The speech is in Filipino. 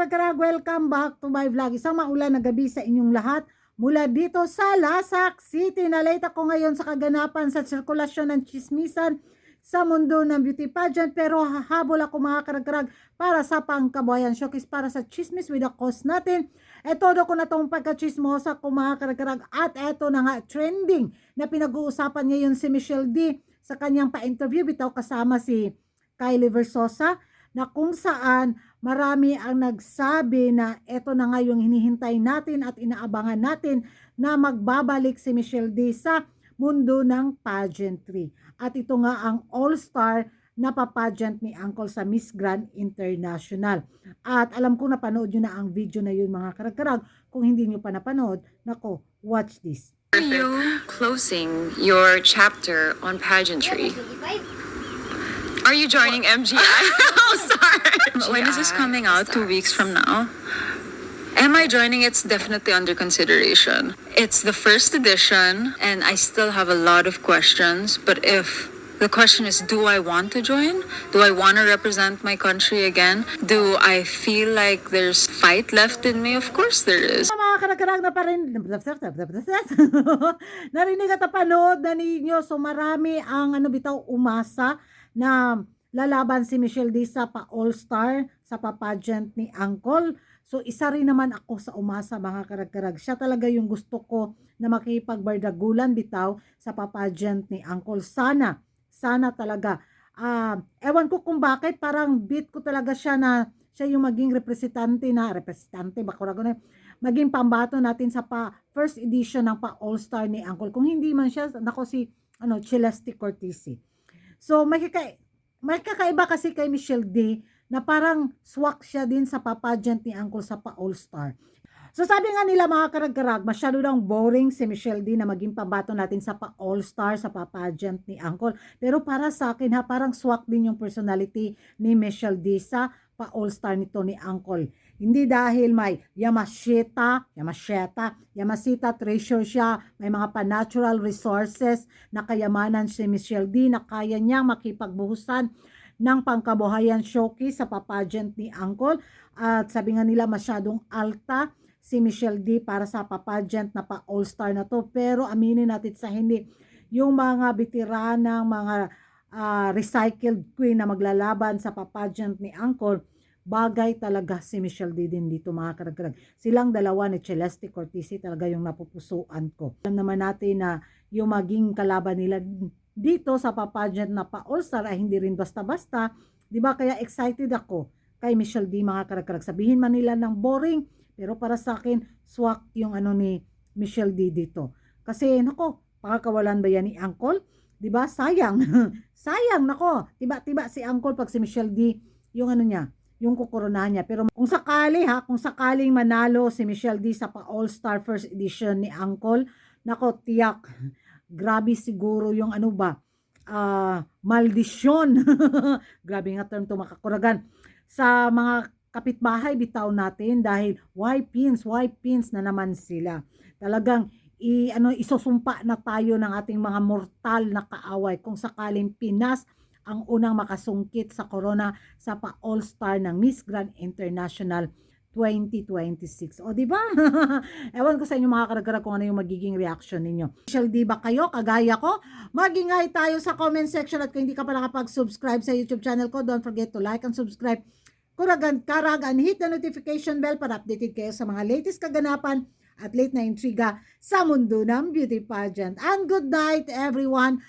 karag-karag, welcome back to my vlog. Isang maulan na gabi sa inyong lahat. Mula dito sa Lasak City, nalate ako ngayon sa kaganapan sa sirkulasyon ng chismisan sa mundo ng beauty pageant. Pero hahabol ako mga karag-karag para sa pangkabuhayan showcase para sa chismis with the cause natin. Todo ko na itong pagkachismosa ko mga karag-karag. At eto na nga, trending na pinag-uusapan ngayon si Michelle D sa kanyang pa-interview. Bitaw kasama si Kylie Versosa, na kung saan marami ang nagsabi na eto na nga yung hinihintay natin at inaabangan natin na magbabalik si Michelle D sa mundo ng pageantry. At ito nga ang all-star na papageant ni Uncle sa Miss Grand International. At alam ko napanood nyo na ang video na yun mga karag-karag. Kung hindi nyo pa napanood, nako, watch this. Are you closing your chapter on pageantry? Are you joining MGI? Oh, sorry. When is this coming out? 2 weeks from now? Am I joining? It's definitely under consideration. It's the first edition, and I still have a lot of questions. But if the question is, do I want to join? Do I want to represent my country again? Do I feel like there's fight left in me? Of course there is. Mga karag-karag na pa rin, narinig at napanood na ninyo. So marami ang bitaw umasa na lalaban si Michelle D sa pa-all-star, sa pa-pageant ni Uncle. So isa rin naman ako sa umasa mga karag-karag. Siya talaga yung gusto ko na makipagbardagulan bitaw sa pa-pageant ni Uncle. Sana talaga. Ewan ko kung bakit, parang beat ko talaga siya na siya yung maging representante, maging pambato natin sa first edition ng pa-all-star ni Uncle. Kung hindi man siya, nako si Celeste Cortese. So, may kakaiba kasi kay Michelle D na parang swak siya din sa papageant ni Uncle sa pa-all-star. So, sabi nga nila mga karag-karag, masyado lang boring si Michelle D na maging pambato natin sa pa-all-star, sa papageant ni Uncle. Pero para sa akin parang swak din yung personality ni Michelle D sa pa-all-star nito ni Uncle. Hindi dahil may Yamashita treasure siya, may mga pa-natural resources na kayamanan si Michelle D na kaya niyang makipagbuhusan ng pangkabuhayan showcase sa papageant ni Uncle. At sabi nga nila masyadong alta si Michelle D para sa papageant na pa-all-star na to. Pero aminin natin sa hindi, yung mga bitiranang mga recycled queen na maglalaban sa papageant ni Uncle, bagay talaga si Michelle D din dito mga karag-karag. Silang dalawa ni Celeste Cortese talaga yung napupusuan ko. Alam naman natin na yung maging kalaban nila dito sa papageant na pa-all-star ay hindi rin basta-basta. Diba? Kaya excited ako kay Michelle D mga karag-karag. Sabihin man nila ng boring, pero para sa akin, swak yung ni Michelle D dito. Kasi nako, pakakawalan ba yan ni Uncle? Diba? Sayang. Sayang, nako. Tiba-tiba si Uncle pag si Michelle D, yung niya, yung kukoronahan niya. Pero kung sakaling manalo si Michelle D sa pa-all-star first edition ni Uncle, nako, tiyak, grabe siguro yung maldisyon. Grabe nga term to makakuragan. Sa mga kapitbahay bitaw natin dahil why pins na naman sila. Talagang isusumpa na tayo ng ating mga mortal na kaaway kung sakaling Pinas ang unang makasungkit sa corona sa pa-all-star ng Miss Grand International 2026. O diba? Ewan ko sa inyo mga karag-karag kung ano yung magiging reaction ninyo. Michelle D ba kayo? Kagaya ko? Magingay tayo sa comment section at kung hindi ka pa nakapag-subscribe sa YouTube channel ko, don't forget to like and subscribe. Karagan, hit the notification bell para updated kayo sa mga latest kaganapan at late na intriga sa mundo ng beauty pageant. And good night everyone!